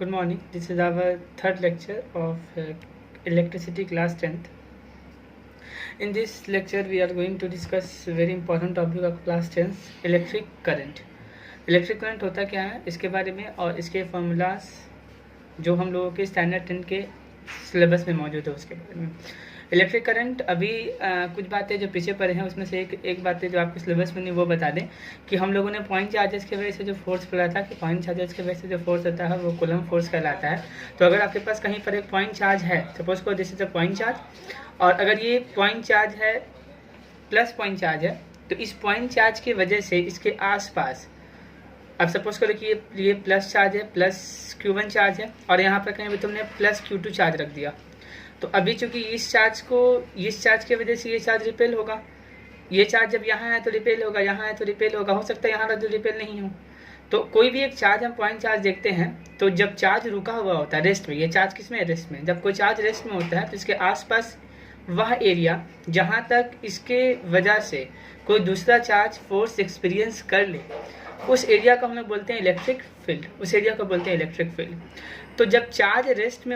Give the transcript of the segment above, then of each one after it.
Good morning. This is our third lecture of electricity class 10th. In this lecture, we are going to discuss a very important topic of class 10th, electric current. Electric current होता क्या है इसके बारे में और इसके formulas जो हम लोगों के स्टैंडर्ड 10 के सिलेबस में मौजूद है उसके बारे में। इलेक्ट्रिक करंट अभी कुछ बातें जो पीछे पड़े हैं उसमें से एक बातें जो आपके सिलेबस में नहीं वो बता दें कि हम लोगों ने पॉइंट चार्जेस की वजह से जो फोर्स पढ़ा था कि पॉइंट चार्जेस की वजह से जो फोर्स होता है वो कूलम फोर्स कहलाता है। तो अगर आपके पास कहीं पर एक पॉइंट चार्ज है, सपोज को this is a point charge, और अगर ये पॉइंट चार्ज है प्लस पॉइंट चार्ज है तो इस पॉइंट चार्ज की वजह से इसके आसपास, अब सपोज करो कि ये प्लस चार्ज है, प्लस Q1 चार्ज है और यहाँ पर कहीं भी तुमने प्लस Q2 चार्ज रख दिया, तो अभी चूंकि इस चार्ज की वजह से ये चार्ज रिपेल होगा। ये चार्ज जब यहाँ है तो रिपेल होगा, यहाँ है तो रिपेल होगा, हो सकता है यहाँ तो रिपेल नहीं हो। तो कोई भी एक चार्ज हम पॉइंट चार्ज देखते हैं तो जब चार्ज रुका हुआ होता है रेस्ट में, ये चार्ज किस में, रेस्ट में, जब कोई चार्ज रेस्ट में होता है तो इसके आसपास वह एरिया जहाँ तक इसके वजह से कोई दूसरा चार्ज फोर्स एक्सपीरियंस कर ले, उस एरिया को हम लोग बोलते हैं इलेक्ट्रिक फील्ड, उस एरिया को बोलते हैं इलेक्ट्रिक फील्ड। तो जब चार्ज रेस्ट में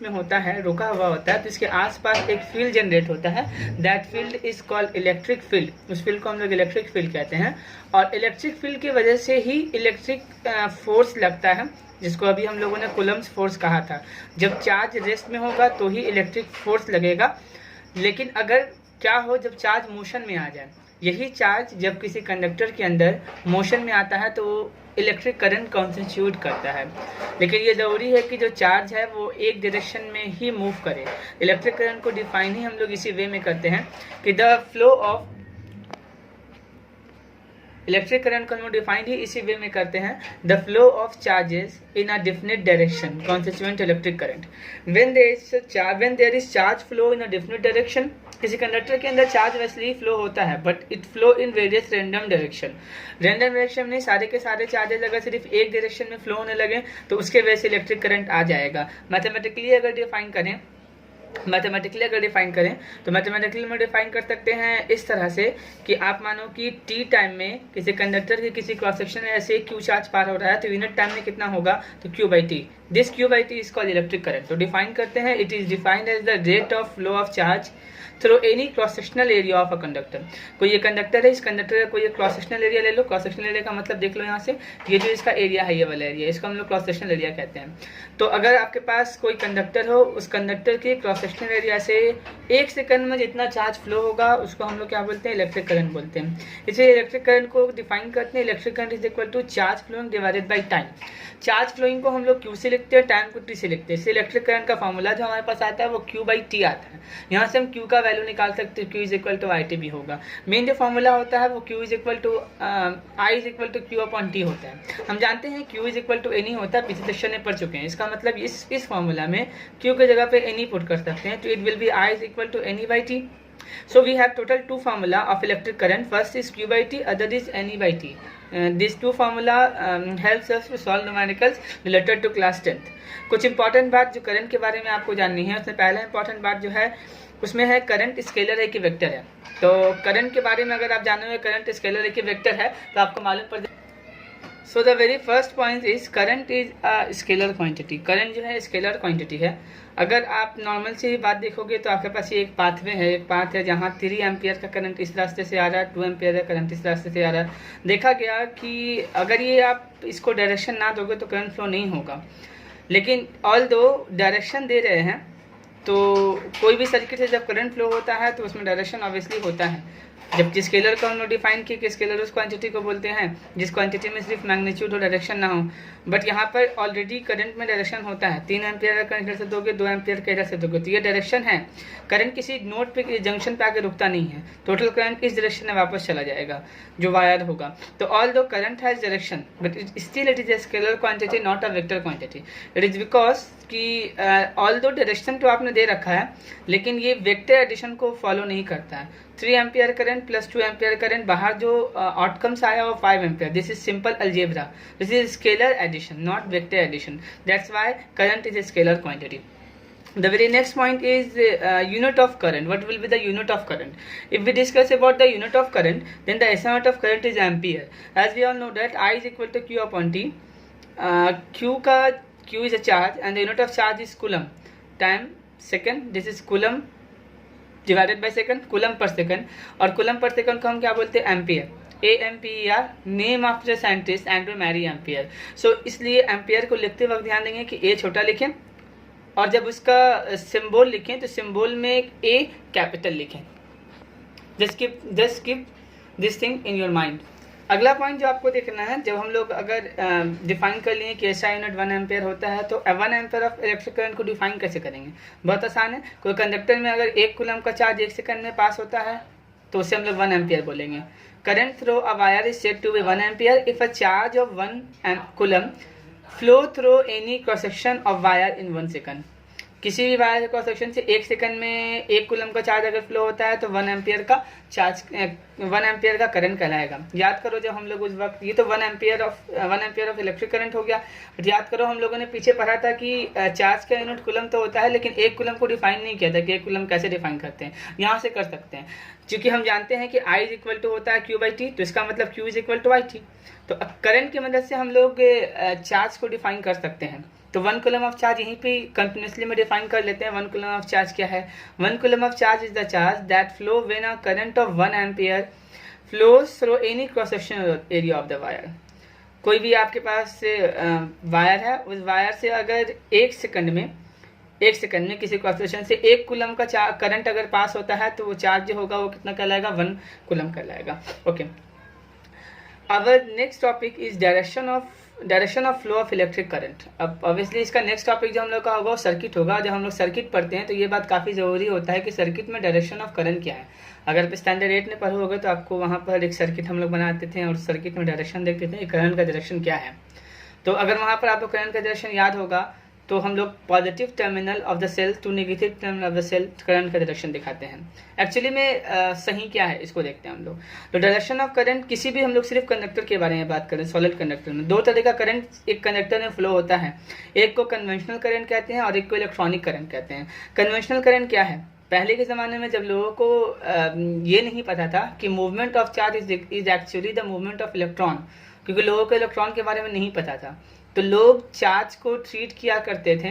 होता है, रुका हुआ होता है, तो इसके आसपास एक फील्ड जनरेट होता है, that field is called electric field. उस फील्ड को हम लोग इलेक्ट्रिक फील्ड कहते हैं और इलेक्ट्रिक फील्ड की वजह से ही इलेक्ट्रिक फोर्स लगता है, जिसको अभी हम लोगों ने कूलम्स फोर्स कहा था। जब चार्ज रेस्ट में होगा तो ही इलेक्ट्रिक फोर्स लगेगा, लेकिन अगर क्या हो जब चार्ज मोशन में आ जाए, यही चार्ज जब किसी कंडक्टर के अंदर मोशन में आता है तो वो इलेक्ट्रिक करंट कॉन्स्टिट्यूट करता है। लेकिन ये ज़रूरी है कि जो चार्ज है वो एक डायरेक्शन में ही मूव करे। इलेक्ट्रिक करंट को डिफाइन ही हम लोग इसी वे में करते हैं कि the flow of electric current को हम डिफाइन ही इसी वे में करते हैं, the flow of charges in a definite direction constituent electric current. When there is charge flow in a definite direction, किसी कंडक्टर के अंदर चार्ज वैसे ही फ्लो होता है but it flow in various random direction में सारे के सारे चार्जेस अगर सिर्फ एक डायरेक्शन में फ्लो होने लगे तो उसके वजह से इलेक्ट्रिक करंट आ जाएगा। मैथमेटिकली अगर डिफाइन करें तो मैथमेटिकली में डिफाइन कर सकते हैं इस तरह से कि आप मानो कि t टाइम में किसी कंडक्टर के किसी क्रॉस सेक्शन में ऐसे क्यू चार्ज पार हो रहा है तो यूनिट टाइम में कितना होगा, तो Q/T। This Q/T is called electric current. तो डिफाइन करते हैं, it is defined as the rate of flow of charge through any cross sectional area of a conductor. कोई ये कंडक्टर है, इस कंडक्टर का कोई क्रॉस सेक्शनल एरिया ले लो। क्रॉस सेक्शनल एरिया का मतलब देख लो यहाँ से, ये जो इसका एरिया है, ये वाला एरिया, इसको हम लोग क्रॉस सेक्शनल एरिया कहते हैं। तो अगर आपके पास कोई कंडक्टर हो, उस कंडक्टर के क्रॉस सेक्शनल एरिया से 1 सेकंड में जितना चार्ज फ्लो होगा उसको हम लोग क्या बोलते हैं, इलेक्ट्रिक करंट बोलते हैं। इसलिए इलेक्ट्रिक करंट को डिफाइन करते हैं, electric current is equal to charge flowing divided by time. Charge flowing को हम लोग Q से लिखते हैं, टाइम को T से लिखते हैं। इसलिए इलेक्ट्रिक करंट का फॉर्मूला जो हमारे पास आता है वो Q/T आता है। यहाँ से हम Q का वैल्यू निकाल सकते हैं, Q is equal to IT भी होगा। मेन जो फॉर्मूला होता है वो Q is equal to I is equal to Q/T होता है। हम जानते हैं Q is equal to N होता है, पिछले सेक्शन में पढ़ चुके हैं। इसका मतलब इस फॉर्मूला में Q की जगह पे N पुट कर सकते हैं, तो it will be I is equal to N/T। So we have total two formula of electric current. First is Q/T, other is N/T. These two formula helps us to solve numericals related to class 10th. कुछ important बात जो current के बारे में आपको जाननी है, उसमें पहला इंपॉर्टेंट बात जो है उसमें है करंट स्केलर है कि वेक्टर है। तो करंट के बारे में अगर आप जानोगे करंट स्केलर है कि वेक्टर है तो आपको मालूम पड़ जाए। So the very first point is current is a scalar quantity. Current जो है स्केलर क्वांटिटी है। अगर आप नॉर्मल से ही बात देखोगे तो आपके पास ये एक पाथवे है, एक पाथ है जहाँ 3 एम्पियर का करंट इस रास्ते से आ रहा है, 2 एम्पियर का करंट इस रास्ते से आ रहा है। देखा गया कि अगर ये आप इसको डायरेक्शन ना दोगे तो करंट फ्लो नहीं होगा, लेकिन ऑल दो डायरेक्शन दे रहे हैं तो कोई भी सर्किट से जब करंट फ्लो होता है तो उसमें डायरेक्शन ऑब्वियसली होता है। जबकि स्केलर को हम लोग डिफाइन किए कि स्केलर उस क्वांटिटी को बोलते हैं जिस क्वांटिटी में सिर्फ मैग्नीट्यूड और डायरेक्शन ना हो, बट यहाँ पर ऑलरेडी करंट में डायरेक्शन होता है। 3 एम्पियर का करंट इधर से दोगे, 2 एम्पियर का इधर से दोगे, तो ये डायरेक्शन है। करंट किसी नोड पे जंक्शन पे आके रुकता नहीं है, टोटल करंट इस डायरेक्शन में वापस चला जाएगा जो वायर होगा। तो ऑल दो current has direction but still it is a scalar quantity not a vector quantity. It is because कि ऑल दो डायरेक्शन तो आपने दे रखा है लेकिन ये वेक्टर एडिशन को फॉलो नहीं करता है। 3 ampere current plus 2 ampere current, बाहर जो आउटकम्स आया वो 5 ampere. This is simple algebra, this is scalar addition not vector addition, that's why current is a scalar quantity. The very next point is unit of current. What will be the unit of current? If we discuss about the unit of current, then the SI unit of current is ampere. As we all know that I is equal to Q/T. Q is a charge and the unit of charge is coulomb. Time second, this is coulomb divided by second, coulomb per second. और coulomb per second को हम क्या बोलते हैं? Ampere. AMPER, name of the scientist Andrew Marie Ampere. So इसलिए ampere को लिखते वक्त ध्यान देंगे कि ए छोटा लिखें और जब उसका सिंबल लिखें तो सिंबल में एक ए कैपिटल लिखें. Just keep this thing in your mind. अगला पॉइंट जो आपको देखना है, जब हम लोग अगर डिफाइन कर लिए कि ऐसा यूनिट 1 एम्पियर होता है तो 1 एम्पियर ऑफ इलेक्ट्रिक करंट को डिफाइन कैसे करेंगे? बहुत आसान है. कोई कंडक्टर में अगर 1 कूलम का चार्ज 1 सेकंड में पास होता है तो उसे हम लोग 1 एम्पियर बोलेंगे. Current through a wire is said to be 1 ampere if a charge of 1 coulomb flow through any cross section of wire in 1 second. किसी भी वायर क्रॉस सेक्शन से 1 सेकंड में 1 कूलम का चार्ज अगर फ्लो होता है तो 1 एम्पियर का चार्ज 1 एम्पियर का करंट कहलाएगा. याद करो जब हम लोग उस वक्त, ये तो 1 एम्पियर ऑफ इलेक्ट्रिक करंट हो गया. बट याद करो हम लोगों ने पीछे पढ़ा था कि चार्ज का यूनिट कूलम तो होता है लेकिन 1 कूलम को डिफाइन नहीं किया था कि 1 कूलम कैसे डिफाइन करते हैं. यहाँ से कर सकते हैं क्योंकि हम जानते हैं कि I इज इक्वल टू होता है Q/T, तो इसका मतलब Q is equal to IT. तो करंट की मदद से हम लोग चार्ज को डिफाइन कर सकते हैं. तो 1 कूलम ऑफ चार्ज यहीं पे कंटिन्यूसली में डिफाइन कर लेते हैं. 1 कूलम ऑफ चार्ज क्या है? 1 coulomb of charge is the charge that flow when a current of 1 ampere flows through any cross sectional area of the wire. कोई भी आपके पास वायर है, उस वायर से अगर 1 सेकंड में किसी क्रॉस सेक्शन से 1 कूलम का करंट अगर पास होता है तो वो चार्ज जो होगा वो कितना कहलाएगा? 1 कूलम कहलाएगा. Okay, our next topic is direction of flow of electric current. अब ऑब्वियसली इसका नेक्स्ट टॉपिक जो हम लोग का होगा वो सर्किट होगा. जब हम लोग सर्किट पढ़ते हैं तो ये बात काफ़ी ज़रूरी होता है कि सर्किट में डायरेक्शन ऑफ करंट क्या है. अगर आप स्टैंडर्ड 8 में पढ़े होगे तो आपको वहाँ पर एक सर्किट हम लोग बनाते थे और सर्किट में डायरेक्शन देखते थे करंट का डायरेक्शन क्या है. तो अगर वहाँ पर आपको करंट का डायरेक्शन याद होगा तो हम लोग positive terminal of the cell to negative terminal of the cell current का डायरेक्शन दिखाते हैं. एक्चुअली में सही क्या है इसको देखते हैं हम लोग. तो डायरेक्शन ऑफ करंट किसी भी, हम लोग सिर्फ कंडक्टर के बारे में बात करें, सॉलिड कंडक्टर में 2 तरह का करंट एक कंडक्टर में फ्लो होता है. एक को कन्वेंशनल करंट कहते हैं और एक को इलेक्ट्रॉनिक करंट कहते हैं. कन्वेंशनल करंट क्या है? पहले के ज़माने में जब लोगों को ये नहीं पता था कि movement of charge is actually the movement of electron, क्योंकि लोगों को इलेक्ट्रॉन के बारे में नहीं पता था, तो लोग चार्ज को ट्रीट किया करते थे.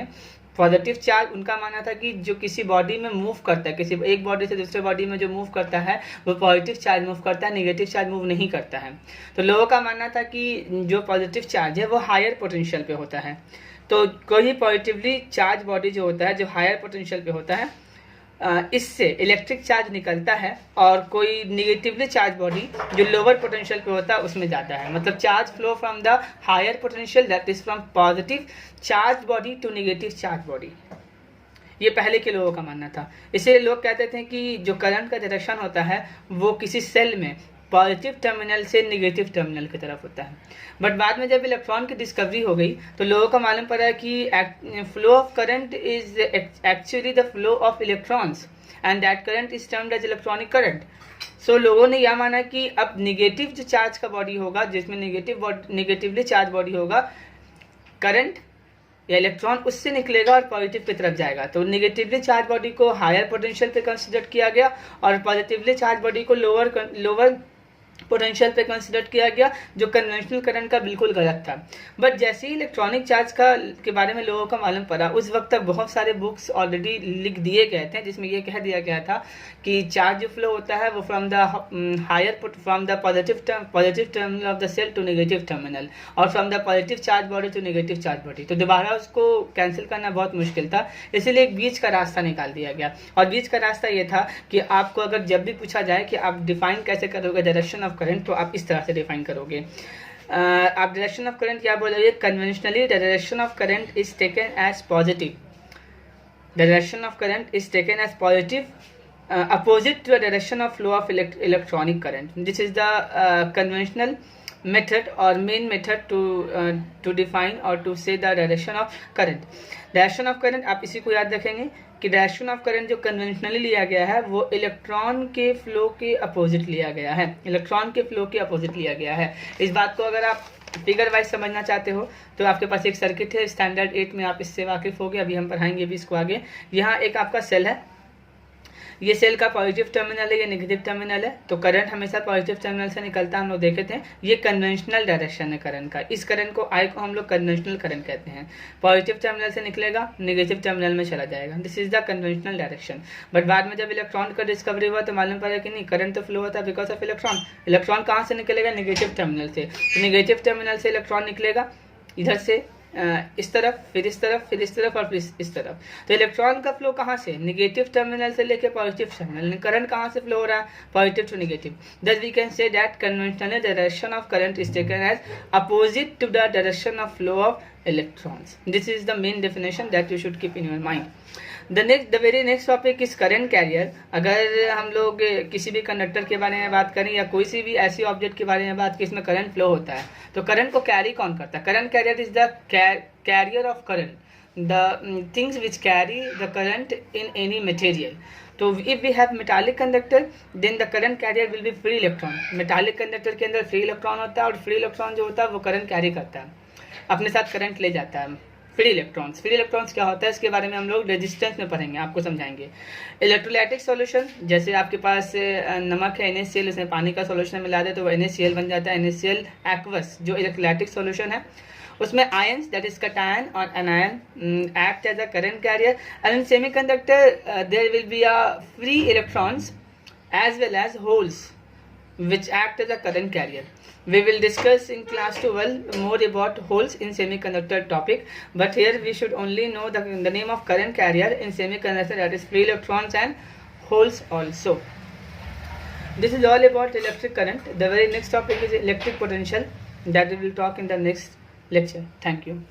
पॉजिटिव चार्ज उनका मानना था कि जो किसी बॉडी में मूव करता है, किसी एक बॉडी से दूसरे बॉडी में जो मूव करता है वो पॉजिटिव चार्ज मूव करता है, नेगेटिव चार्ज मूव नहीं करता है. तो लोगों का मानना था कि जो पॉजिटिव चार्ज है वो हायर पोटेंशियल पे होता है. तो कोई पॉजिटिवली चार्ज बॉडी जो होता है, जो हायर पोटेंशियल पे होता है, इससे इलेक्ट्रिक चार्ज निकलता है और कोई निगेटिवली चार्ज बॉडी जो लोअर पोटेंशियल पे होता है उसमें जाता है. मतलब charge flow from the higher potential that is from positive charge body to negative charge body. ये पहले के लोगों का मानना था. इसलिए लोग कहते थे कि जो करंट का डायरेक्शन होता है वो किसी सेल में पॉजिटिव टर्मिनल से नेगेटिव टर्मिनल की तरफ होता है. बट बाद में जब इलेक्ट्रॉन की डिस्कवरी हो गई तो लोगों को मालूम पड़ा कि flow of current is actually the flow of electrons and that current is termed as electronic current. So लोगों ने यह माना कि अब निगेटिव जो चार्ज का बॉडी होगा, जिसमें निगेटिवली चार्ज बॉडी होगा, करंट या इलेक्ट्रॉन उससे निकलेगा और पॉजिटिव की तरफ जाएगा. तो निगेटिवली चार्ज बॉडी को हायर पोटेंशियल पे कंसिडर किया गया और पॉजिटिवली चार्ज बॉडी को लोअर पोटेंशियल पे कंसिडर किया गया, जो कन्वेंशनल करंट का बिल्कुल गलत था. बट जैसे ही इलेक्ट्रॉनिक चार्ज के बारे में लोगों को मालूम पड़ा, उस वक्त तक बहुत सारे बुक्स ऑलरेडी लिख दिए गए थे जिसमें ये कह दिया गया था कि चार्ज जो फ्लो होता है वो from the positive terminal of the cell to negative terminal और from the positive charge body to negative charge body. तो दोबारा उसको कैंसिल करना बहुत मुश्किल था, इसीलिए एक बीच का रास्ता निकाल दिया गया. और बीच का रास्ता ये था कि आपको अगर जब भी पूछा जाए कि आप डिफाइन कैसे करोगे डायरेक्शन ऑफ करंट, तो आप इस तरह से डिफाइन करोगे. आप डायरेक्शन ऑफ करंट क्या बोलोगे? Conventionally direction of current is taken as positive. Direction of current is taken as positive opposite to the direction of flow of electronic current. This is the conventional method or main method to define or to say the direction of current. Direction of current आप इसी को याद रखेंगे कि direction of current जो conventionally लिया गया है वो इलेक्ट्रॉन के फ्लो के अपोजिट लिया गया है. इलेक्ट्रॉन के फ्लो के अपोजिट लिया गया है. इस बात को अगर आप फिगर वाइज समझना चाहते हो तो आपके पास एक सर्किट है, स्टैंडर्ड 8 में आप इससे वाकिफ हो गए, अभी हम पढ़ाएंगे भी इसको आगे. यहाँ एक आपका सेल है, ये सेल का पॉजिटिव टर्मिनल है, ये नेगेटिव टर्मिनल है, तो करंट हमेशा पॉजिटिव टर्मिनल से निकलता है, हम लोग देखे थे। ये कन्वेंशनल डायरेक्शन है करंट का, इस करंट को आई को हम लोग कन्वेंशनल करंट कहते हैं। पॉजिटिव टर्मिनल से निकलेगा, नेगेटिव टर्मिनल में चला जाएगा, this is the conventional direction. But बाद में जब इलेक्ट्रॉन का डिस्कवरी हुआ तो मालूम पड़ा कि नहीं, करंट तो फ्लो होता है बिकॉज ऑफ इलेक्ट्रॉन। इलेक्ट्रॉन कहाँ से निकलेगा, नेगेटिव टर्मिनल से, तो नेगेटिव टर्मिनल से इलेक्ट्रॉन निकलेगा इधर से इस तरफ, फिर इस तरफ, फिर इस तरफ और फिर इस तरफ। तो इलेक्ट्रॉन का फ्लो कहाँ से, नेगेटिव टर्मिनल से लेके पॉजिटिव टर्मिनल। करंट कहाँ से फ्लो हो रहा है, positive to negative. Thus we can say that conventional direction of current is taken as opposite to the direction of flow of electrons. This is the main definition that you should keep in your mind. The very next topic is current carrier. अगर हम लोग किसी भी conductor के बारे में बात करें या कोई सी भी ऐसी ऑब्जेक्ट के बारे में बात करें इसमें करंट फ्लो होता है, तो करंट को कैरी कौन करता है, current carrier is the carrier of current, the things which carry the current in any material. तो if we have metallic conductor then the current carrier will be free electron. Metallic conductor के अंदर free electron होता है और free electron जो होता है वो करंट कैरी करता है, अपने साथ करंट ले जाता है। फ्री इलेक्ट्रॉन्स, फ्री इलेक्ट्रॉन्स क्या होता है इसके बारे में हम लोग रेजिस्टेंस में पढ़ेंगे, आपको समझाएंगे। इलेक्ट्रोलाइटिक सॉल्यूशन, जैसे आपके पास नमक है NaCl, उसमें पानी का सॉल्यूशन मिला दे तो वो NaCl बन जाता है, NaCl एक्वस जो इलेक्ट्रोलाइटिक सॉल्यूशन है। उसमें आयंस दैट इज कटायन और anion act as a current carrier. And in semiconductor there will be a free electrons as well as holes which act as a current carrier. We will discuss in class 12 more about holes in semiconductor topic, but here we should only know the name of current carrier in semiconductor, that is free electrons and holes also. This is all about electric current. The very next topic is electric potential, that we will talk in the next lecture. Thank you.